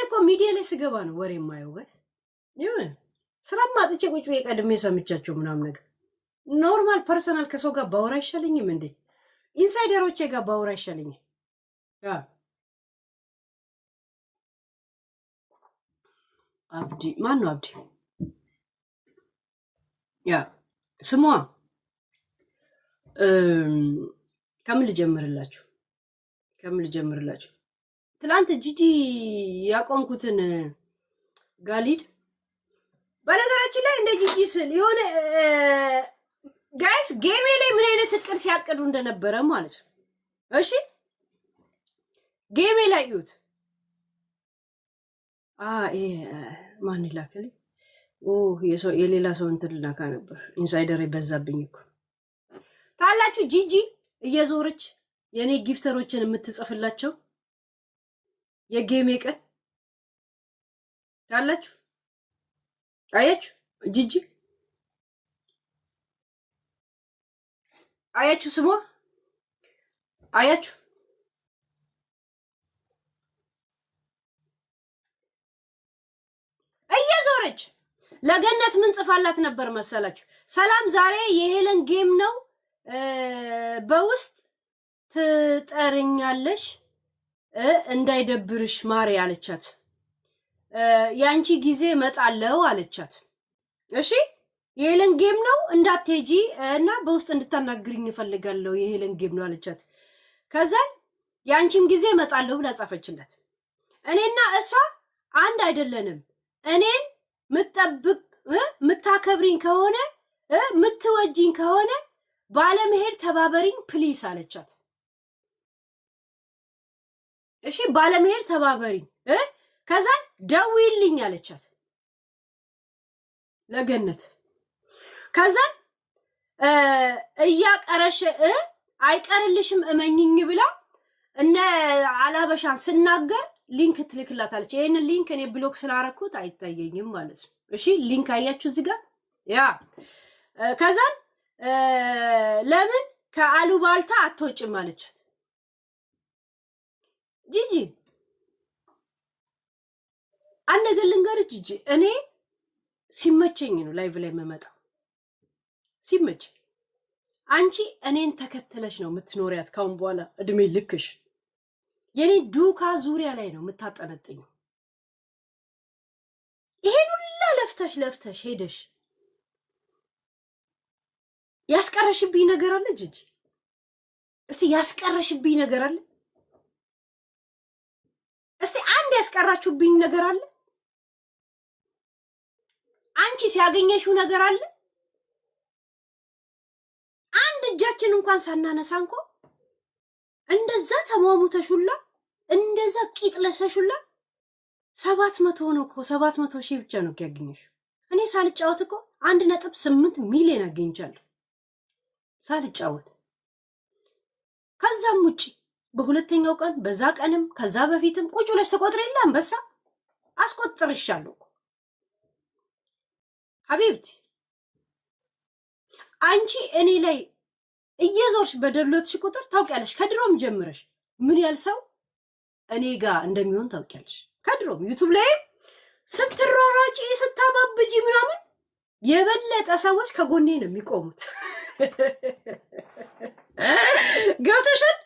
እኮ ሚዲያ ላይ ስገባ ነው ወሬ የማየው ጋይስ ይሁን ስራማ አጥቼ ቁጭ ብዬ ቀድሜ ሰምቻቸው ምናምን ነገር ኖርማል ፐርሰናል ከሰው ጋር ባወራ አይሻለኝም እንዴ ኢንሳይደሮቼ ጋር ባወራ አይሻለኝም ያ አብዲ ማን ነው አብዲ ያ ስሟ ከምን ልጀምርላችሁ ትላንት ጂጂ ያቆምኩትን ጋሊድ በነገራችን ላይ እንደ ጂጂ ስል የሆነ ጋይስ ጌሜ ላይ ምን አይነት እቅድ ሲያቅዱ እንደነበረ ማለት ነው እሺ ጌሜ ላይ ይዩት ማን ይላከልኝ የሌላ ሰው እንትን ልናካ ነበር ኢንሳይደር ይበዛብኝ እኮ ታላችሁ ጂጂ እየዞረች የኔ ጊፍተሮችን የምትጽፍላቸው የጌሜ ቀን ታላችሁ አያችሁ ጂጂ አያችሁ ስሟ አያችሁ እየዞረች ለገነት ምን ጽፋላት ነበር መሰላችሁ ሰላም ዛሬ የሄለን ጌም ነው በውስጥ ትጠርኛለሽ እንዳይደብርሽ ማሪ አለቻት ያንቺ ጊዜ መጣለው አለቻት እሺ የሄለን ጌም ነው እንዳትሄጂ እና በውስጥ እንድታናግሪኝ ፈልጋለሁ የሄለን ጌም ነው አለቻት ከዛ ያንቺም ጊዜ መጣለው ብላ ጻፈችላት እኔና እሷ አንድ አይደለንም እኔን ምታከብሪኝ ከሆነ ምትወጂኝ ከሆነ ባለመሄድ ተባበሪኝ ፕሊስ አለቻት እሺ ባለመሄድ ተባበሪኝ ከዛ ደውይልኝ አለቻት ለገነት ከዛ እያቀረሽ አይቀርልሽም እመኝኝ ብላ እነ አላበሻን ስናገር ሊንክ ትልክላታለች ይሄንን ሊንክ እኔ ብሎክ ስላረኩት አይታየኝም ማለት ነው እሺ ሊንክ አያችሁ እዚህ ጋር ያ ከዛ ለምን ከአሉባልታ አትወጭም አለቻት ጂጂ አንገልን ጂጂ እኔ ሲመቸኝ ነው ላይቭ ላይ መመጣው ሲመች አንቺ እኔን ተከተለሽ ነው የምትኖሪያት ካሁን በኋላ እድሜ ልክሽ የኔ ዱካ ዙሪያ ላይ ነው የምታጠነጥኝ ይሄን ሁሉ ለፍተሽ ሄደሽ ያስቀረሽብኝ ነገር አለ ጂጂ እስቲ ያስቀረሽብኝ ነገር አለ እስቲ አንድ ያስቀራችሁብኝ ነገር አለ አንቺ ሲያገኘሽው ነገር አለ አንድ እጃችን እንኳን ሳናነሳ እንኳን እንደዛ ተሟሙተሽውላ እንደዛ ቂጥለሽውላ 700 ነው እኮ 700,000 ብቻ ነው ያገኘሽ እኔ ሳልጫወት እኮ 1.8 ሚሊዮን አገኝቻለሁ ሳልጫወት ከዛም ውጪ በሁለተኛው ቀን በዛ ቀንም ከዛ በፊትም ቁጭ ብለሽ ተቆጥረይላ አንበሳ አስቆጥርሻለሁ ሀቢብቲ አንቺ እኔ ላይ እየዞርሽ በደሎትሽ ቁጥር ታውቂያለሽ ከድሮም ጀምረሽ ምን ያልሰው እኔ ጋር እንደሚሆን ታውቂያለሽ ከድሮም ዩቲዩብ ላይ ስትሮሮጪ ስታባብጂ ምናምን የበለጠ ሰዎች ከጎኔ ነው የሚቆሙት ገብተሻል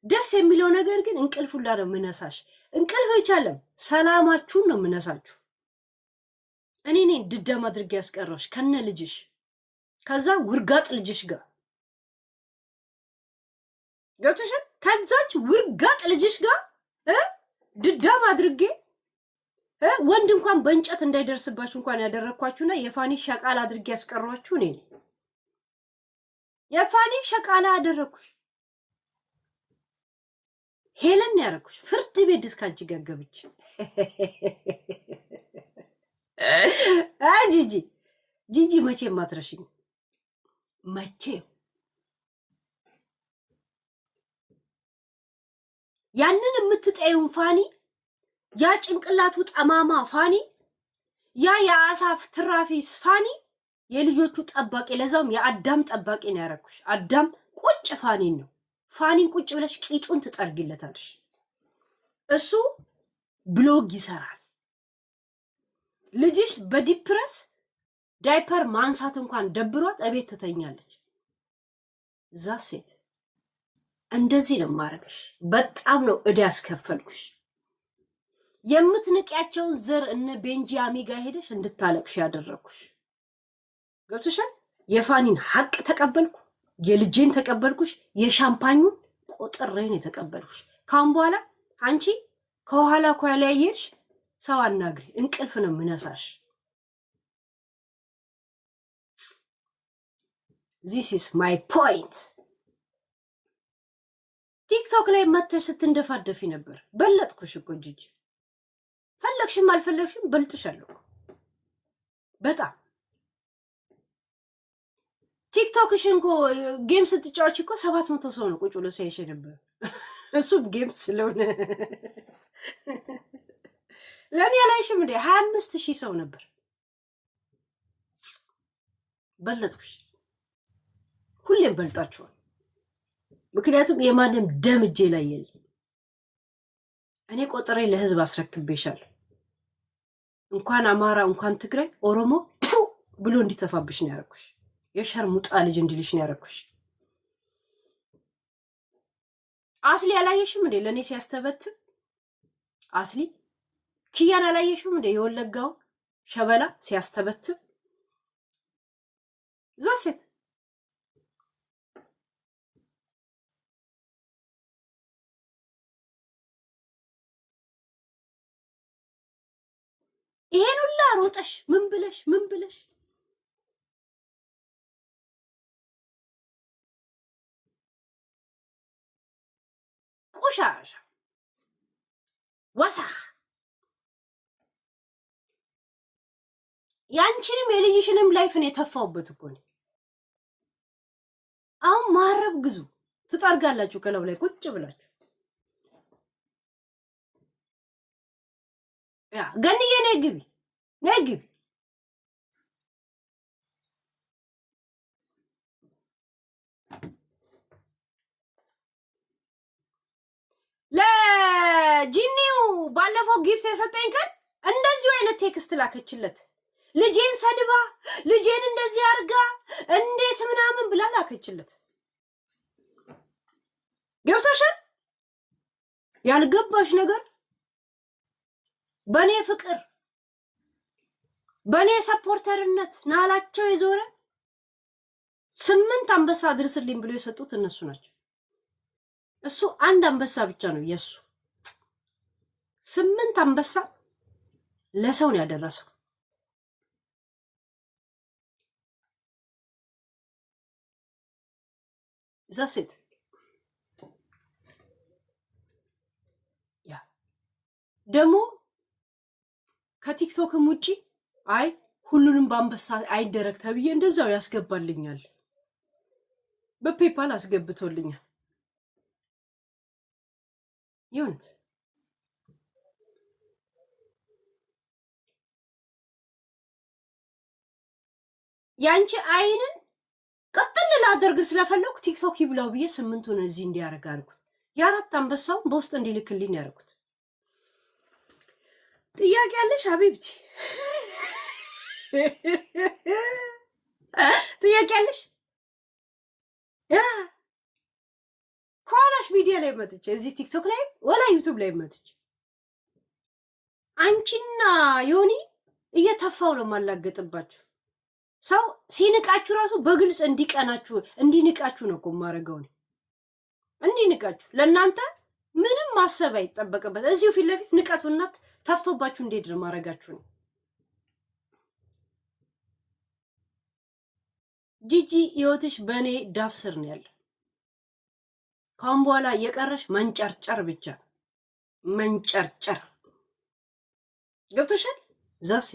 ደስ የሚለው ነገር ግን እንቅልፍ ሁላ ነው ምነሳሽ እንቅልፍ ይቻለም ሰላማችሁን ነው ምነሳችሁ እኔ ነኝ ድደም አድርጌ ያስቀረሽ ከነ ልጅሽ ከዛ ውርጋጥ ልጅሽ ጋር ገብተሻል ከዛች ውርጋጥ ልጅሽ ጋር ድደም አድርጌ ወንድ እንኳን በእንጨት እንዳይደርስባችሁ እንኳን ያደረኳችሁና የፋኒ ሸቃላ አድርጌ ያስቀሯችሁ እኔ የፋኒ ሸቃላ አደረኩሽ ሄለን ያረኩሽ ፍርድ ቤት ድስካንቺ ገገብች ጂጂ መቼ ማትረሽኝ መቼ ያንን የምትጠዩን ፋኒ ያ ጭንቅላቱ ጠማማ ፋኒ ያ የአሳፍ ትራፊስ ፋኒ የልጆቹ ጠባቂ ለዛውም የአዳም ጠባቂ ነው ያረኩሽ አዳም ቁጭ ፋኒን ነው ፋኒን ቁጭ ብለሽ ቂጡን ትጠርጊለታለሽ እሱ ብሎግ ይሰራል። ልጅሽ በዲፕረስ ዳይፐር ማንሳት እንኳን ደብሯት እቤት ትተኛለች። ዛሴት እንደዚህ ነው ማረግሽ። በጣም ነው እዳ ያስከፈልኩሽ። የምትንቂያቸውን ዘር እነ ቤንጃሚ ጋር ሄደሽ እንድታለቅሽ ያደረኩሽ ገብቶሻል። የፋኒን ሐቅ ተቀበልኩ፣ የልጄን ተቀበልኩሽ፣ የሻምፓኙን ቁጥሬን የተቀበልኩሽ። ካሁን በኋላ አንቺ ከኋላ ያየሽ ሰው አናግሪ፣ እንቅልፍ ነው ምነሳሽ። this is my point። ቲክቶክ ላይ መተሽ ስትንደፋደፊ ነበር። በለጥኩሽ እኮ ጂጂ፣ ፈለግሽም አልፈለግሽም በልጥሻለሁ በጣም። ቲክቶክሽን እኮ ጌም ስትጫወች እኮ 700 ሰው ነው ቁጭ ብሎ ሲያይሽ ነበር። እሱም ጌም ስለሆነ ለኔ ያላይሽም እንዴ 25000 ሰው ነበር። በለጥኩሽ። ሁሌም በልጣችኋል። ምክንያቱም የማንም ደም እጄ ላይ የለም። እኔ ቆጥሬ ለህዝብ አስረክቤሻለሁ። እንኳን አማራ እንኳን ትግራይ ኦሮሞ ብሎ እንዲተፋብሽ ነው ያረኩሽ። የሸርሙጣ ልጅ እንዲልሽ ነው ያረኩሽ። አስሊ አላየሽም እንዴ ለኔ ሲያስተበትብ? አስሊ ኪያን አላየሽም እንዴ የወለጋው ሸበላ ሲያስተበትብ? ዛሴት ይሄን ሁላ ሮጠሽ ምን ብለሽ ቆሻሻ ወሳኽ ያንቺንም የልጅሽንም ላይፍን የተፋውበት እኮ ነው። አሁን ማረብ ግዙ ትጠርጋላችሁ ከለው ላይ ቁጭ ብላችሁ። ያ ገንዬ ነይ ግቢ ለጂኒው ባለፈው ጊፍት የሰጠኝ ቀን እንደዚሁ አይነት ቴክስት ላከችለት። ልጄን ሰድባ ልጄን እንደዚህ አርጋ እንዴት ምናምን ብላ ላከችለት። ገብቶሻል? ያልገባሽ ነገር በኔ ፍቅር በኔ ሰፖርተርነት ናላቸው የዞረ 8 አንበሳ ድርስልኝ ብሎ የሰጡት እነሱ ናቸው። እሱ አንድ አንበሳ ብቻ ነው የሱ። 8 አንበሳ ለሰው ነው ያደረሰው። ዛሴት ያ ደግሞ ከቲክቶክም ውጪ አይ ሁሉንም በአንበሳ አይደረግ ተብዬ እንደዛው ያስገባልኛል። በፔፓል አስገብቶልኛል። ይሁንት ያንቺ አይንን ቀጥል ላደርግ ስለፈለኩ ቲክቶክ ይብላው ብዬ 8ቱን እዚህ እንዲያረጋ አልኩት። የ4 አንበሳውን በውስጥ እንዲልክልኝ ያረኩት። ጥያቄ አለሽ ሀቢብቲ? ጥያቄ አለሽ? ከኋላሽ ሚዲያ ላይ መጥቼ እዚህ ቲክቶክ ላይ ወላ ዩቲዩብ ላይ መጥቼ አንቺና ዮኒ እየተፋው ነው ማላገጥባችሁ። ሰው ሲንቃችሁ ራሱ በግልጽ እንዲቀናችሁ እንዲንቃችሁ ነው እኮ ማረጋው። እንዲንቃችሁ ለእናንተ ምንም ማሰብ አይጠበቅበት። እዚሁ ፊት ለፊት ንቀቱና ተፍቶባችሁ እንዴት ነው ማረጋችሁ ነው። ጂጂ ህይወትሽ በኔ ዳፍ ስር ነው ያለው። ካሁን በኋላ የቀረሽ መንጨርጨር ብቻ መንጨርጨር። ገብቶሻል? ዛሴ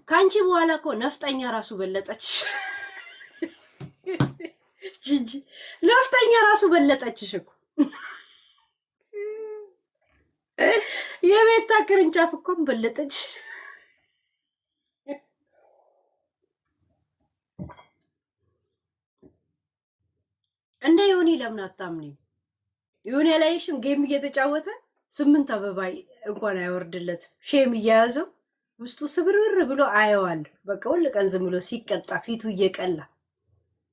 ካንቺ በኋላ እኮ ነፍጠኛ ራሱ በለጠችሽ። ጂጂ ነፍጠኛ ራሱ በለጠችሽ እኮ። የቤታ ቅርንጫፍ እኮ በለጠችሽ። እንደ ዮኒ ለምን አታምኚም? ዮኒ አላየሽም? ጌም እየተጫወተ 8 አበባ እንኳን አይወርድለትም። ሼም እየያዘው ውስጡ ስብርብር ብሎ አየዋል። በቃ ሁሉ ቀን ዝም ብሎ ሲቀጣ ፊቱ እየቀላ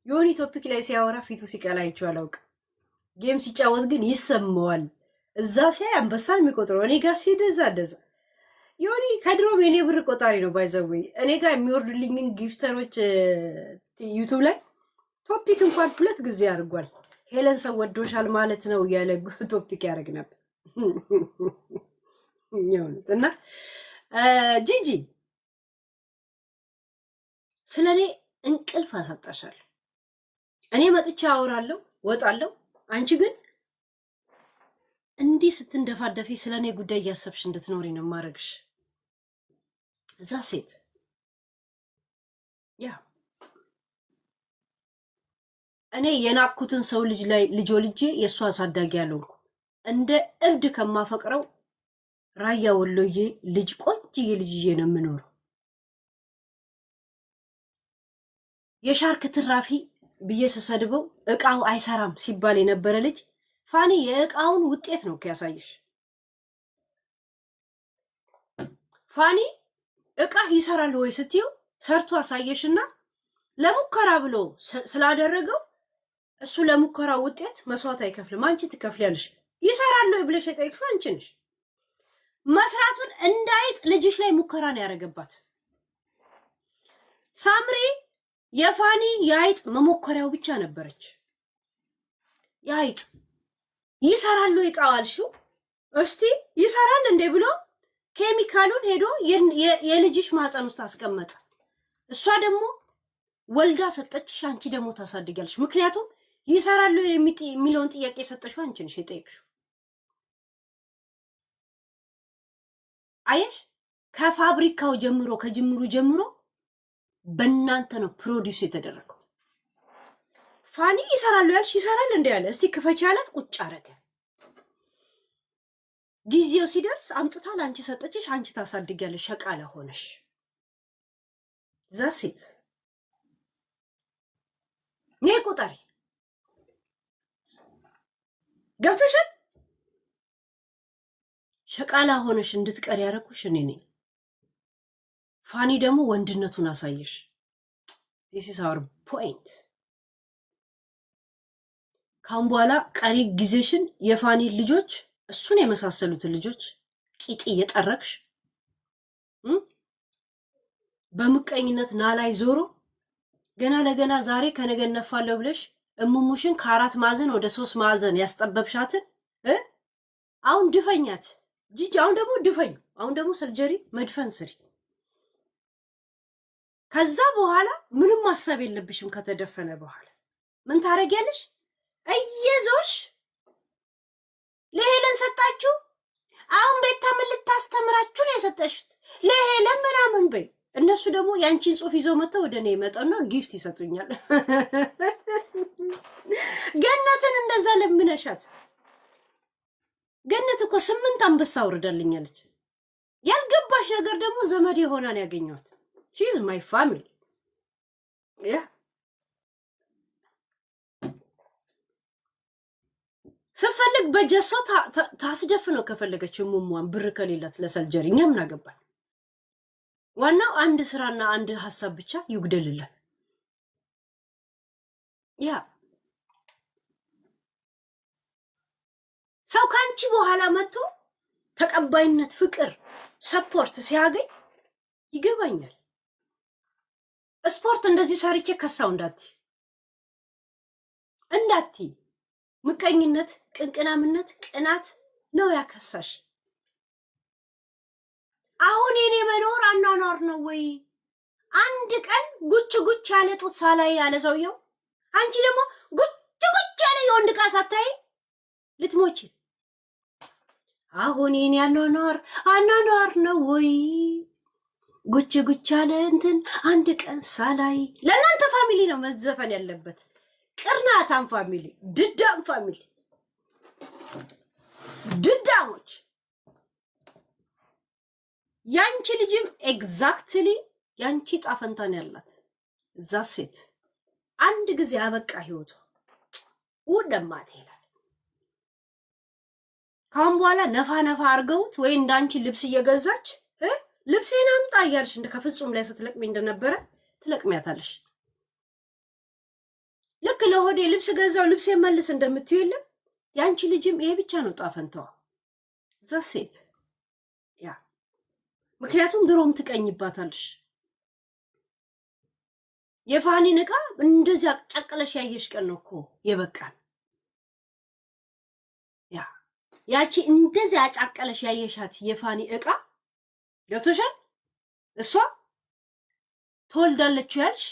ዮኒ ቶፒክ ላይ ሲያወራ ፊቱ ሲቀላ አይቼው አላውቅም። ጌም ሲጫወት ግን ይሰማዋል። እዛ ሲያይ አንበሳን የሚቆጥረው እኔ ጋር ሲደዛ ደዛ ዮኒ ከድሮም የኔ ብር ቆጣሪ ነው። ባይዘዌ እኔ ጋር የሚወርዱልኝን ጊፍተሮች ዩቱብ ላይ ቶፒክ እንኳን 2 ጊዜ አድርጓል። ሄለን ሰው ወዶሻል ማለት ነው እያለ ቶፒክ ያደርግ ነበር። እና ጂጂ ስለኔ እንቅልፍ አሳጣሻለሁ። እኔ መጥቻ አወራለሁ ወጣለሁ። አንቺ ግን እንዲህ ስትንደፋደፊ ስለኔ ጉዳይ እያሰብሽ እንድትኖሪ ነው ማረግሽ። እዛ ሴት ያ እኔ የናኩትን ሰው ልጅ ላይ ልጆ ልጄ የእሱ አሳዳጊ ያለውኩ እንደ እብድ ከማፈቅረው ራያ ወሎዬ ልጅ ቆንጅዬ ልጅዬ ነው የምኖረው። የሻርክ ትራፊ ብዬ ስሰድበው እቃው አይሰራም ሲባል የነበረ ልጅ ፋኒ የእቃውን ውጤት ነው ያሳየሽ። ፋኒ እቃ ይሰራል ወይ ስትዩ ሰርቶ አሳየሽና ለሙከራ ብሎ ስላደረገው እሱ ለሙከራ ውጤት መስዋዕት አይከፍልም። አንቺ ትከፍያለሽ። ይሰራል ወይ ብለሽ የጠየቅሽው አንቺ ነሽ። መስራቱን እንዳይጥ ልጅሽ ላይ ሙከራ ነው ያደረገባት። ሳምሪ የፋኒ የአይጥ መሞከሪያው ብቻ ነበረች። የአይጥ ይሰራል ወይ ቃዋልሽው እስቲ ይሰራል እንዴ ብሎ ኬሚካሉን ሄዶ የልጅሽ ማህፀን ውስጥ አስቀመጠ። እሷ ደግሞ ወልዳ ሰጠችሽ፣ አንቺ ደግሞ ታሳድጊያለሽ። ምክንያቱም ይሰራል ወይ የሚለውን ጥያቄ የሰጠሽው አንቺ ነሽ የጠየቅሽው። አየሽ፣ ከፋብሪካው ጀምሮ ከጅምሩ ጀምሮ በእናንተ ነው ፕሮዲዩስ የተደረገው። ፋኒ ይሰራል ያልሽ ይሰራል እንዴ ያለ እስቲ ክፈች ያላት ቁጭ አረገ። ጊዜው ሲደርስ አምጥታ ለአንቺ ሰጠችሽ፣ አንቺ ታሳድጊያለሽ። ሸቃላ ሆነሽ ዛሲት ነይ ቁጠሪ። ገብቶሻል? ሸቃላ ሆነሽ እንድትቀር ያደረኩሽ እኔ ነኝ። ፋኒ ደግሞ ወንድነቱን አሳየሽ። this is our point። ካሁን በኋላ ቀሪ ጊዜሽን የፋኒ ልጆች እሱን የመሳሰሉትን ልጆች ቂጥ እየጠረቅሽ በምቀኝነት ናላይ ዞሮ ገና ለገና ዛሬ ከነገ ነፋለሁ ብለሽ እሙሙሽን ከ4 ማዕዘን ወደ 3 ማዕዘን ያስጠበብሻትን አሁን ድፈኛት ጂጂ። አሁን ደግሞ ድፈኝ። አሁን ደግሞ ሰርጀሪ መድፈን ስሪ። ከዛ በኋላ ምንም ማሰብ የለብሽም። ከተደፈነ በኋላ ምን ታረጊያለሽ? እየዞሽ ለሄለን ሰጣችሁ። አሁን ቤታ ምን ልታስተምራችሁ ነው የሰጠሽት? ለሄለን ምናምን በይ። እነሱ ደግሞ ያንቺን ጽሑፍ ይዘው መጥተው ወደ እኔ ይመጣና ጊፍት ይሰጡኛል። ገነትን እንደዛ ለምነሻት። ገነት እኮ 8 አንበሳ አውርዳልኛለች። ያልገባሽ ነገር ደግሞ ዘመድ የሆናን ያገኘዋት she is my family ያ ስፈልግ በጀሶ ታስደፍነው ከፈለገች ሙሙዋን ብር ከሌላት ለሰርጀሪ እኛ ምን አገባን? ዋናው አንድ ስራና አንድ ሐሳብ ብቻ ይጉደልላት። ያ ሰው ካንቺ በኋላ መጥቶ ተቀባይነት፣ ፍቅር፣ ሰፖርት ሲያገኝ ይገባኛል። ስፖርት እንደዚህ ሰርቼ ከሳው እንዳቲ ምቀኝነት፣ ቅንቅናምነት፣ ቅናት ነው ያከሳሽ። አሁን የኔ መኖር አኗኗር ነው ወይ? አንድ ቀን ጉጭ ጉጭ ያለ ጡት ሳላይ ያለ ሰውየው፣ አንቺ ደግሞ ጉጭ ጉጭ ያለ የወንድ ዕቃ ሳታይ ልትሞቺ። አሁን የኔ አኗኗር ነው ወይ? ጉጭ ጉጭ ያለ እንትን አንድ ቀን ሳላይ። ለእናንተ ፋሚሊ ነው መዘፈን ያለበት። ቅርናታም ፋሚሊ፣ ድዳም ፋሚሊ፣ ድዳሞች። ያንቺ ልጅም ኤግዛክትሊ ያንቺ ጣፈንታን ያላት እዛ ሴት አንድ ጊዜ አበቃ ህይወቷ። ወደማት ይላል። ካሁን በኋላ ነፋ ነፋ አርገውት ወይ እንዳንቺ ልብስ እየገዛች ልብሴን አምጣ እያልሽ እንደ ከፍጹም ላይ ስትለቅሚ እንደነበረ ትለቅሚያታለሽ። ልክ ለሆዴ ልብስ ገዛው ልብሴን መልስ እንደምትዩ የለም ያንቺ ልጅም ይሄ ብቻ ነው ጣፈንተዋ ዘሴት ያ ምክንያቱም ድሮም ትቀኝባታለሽ። የፋኒን ዕቃ እንደዚህ አቀቀለሽ ያየሽ ቀን ነው እኮ የበቃን። ያቺ እንደዚህ አጫቀለሽ ያየሻት የፋኒ ዕቃ ገብቶሻል። እሷ ተወልዳለች ያልሽ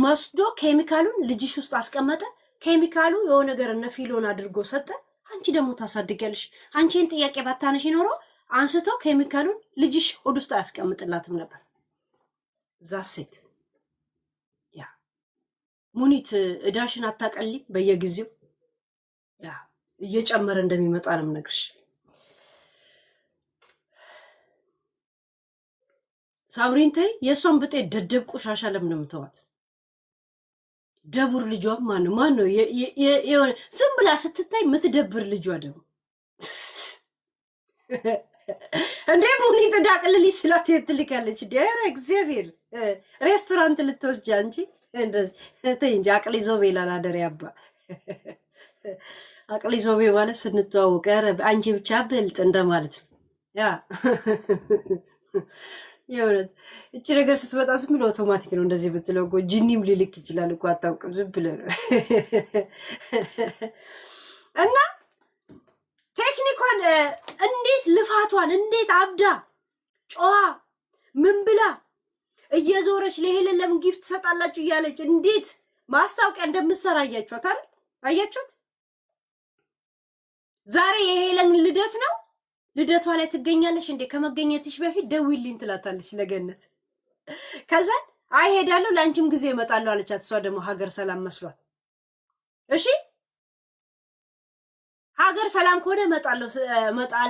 መስዶ ኬሚካሉን ልጅሽ ውስጥ አስቀመጠ። ኬሚካሉ የሆነ ነገር ነፊሎን አድርጎ ሰጠ። አንቺ ደግሞ ታሳድጊያለሽ። አንቺን ጥያቄ ባታነሽ ኖሮ አንስቶ ኬሚካሉን ልጅሽ ሆድ ውስጥ አያስቀምጥላትም ነበር። ዛሴት ያ ሙኒት እዳሽን አታቀልም በየጊዜው ያ እየጨመረ እንደሚመጣ ነው የምነግርሽ። ሳምሪን ተይ፣ የእሷን ብጤ ደደብ ቆሻሻ ለምን የምተዋት? ደቡር ልጇ ማን ነው? የሆነ ዝም ብላ ስትታይ የምትደብር ልጇ ደግሞ እንዴ ሙኒት ዳቅልሊ ስላት ትልካለች። ኧረ እግዚአብሔር ሬስቶራንት ልትወስጂ አንቺ እንደዚህ ተይ እንጂ አቅሊ ዞቤ ላላደር ያባ አቅሊ ዞቤ ማለት ስንተዋወቅ ኧረ አንቺ ብቻ ብልጥ እንደማለት ነው። ያ የእውነት እቺ ነገር ስትመጣ ዝም ብሎ አውቶማቲክ ነው እንደዚህ ብትለው እኮ ጂኒም ሊልክ ይችላል እኮ አታውቅም። ዝም ብለህ ነው እና ቴክኒኳን እንዴት ልፋቷን እንዴት አብዳ ጮዋ ምን ብላ እየዞረች ለሄለን ለምን ጊፍት ትሰጣላችሁ እያለች እንዴት ማስታወቂያ እንደምትሰራ አያችኋት አይደል? አያችሁት? ዛሬ የሄለን ልደት ነው። ልደቷ ላይ ትገኛለሽ እንዴ? ከመገኘትሽ በፊት ደውይልኝ ትላታለች ለገነት። ከዛ አይ ሄዳለሁ ላንቺም ጊዜ እመጣለሁ አለቻት። እሷ ደግሞ ሀገር ሰላም መስሏት እሺ ሀገር ሰላም ከሆነ እመጣለሁ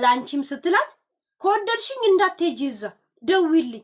ላንቺም ስትላት ከወደድሽኝ እንዳትሄጂ እዛ ደውይልኝ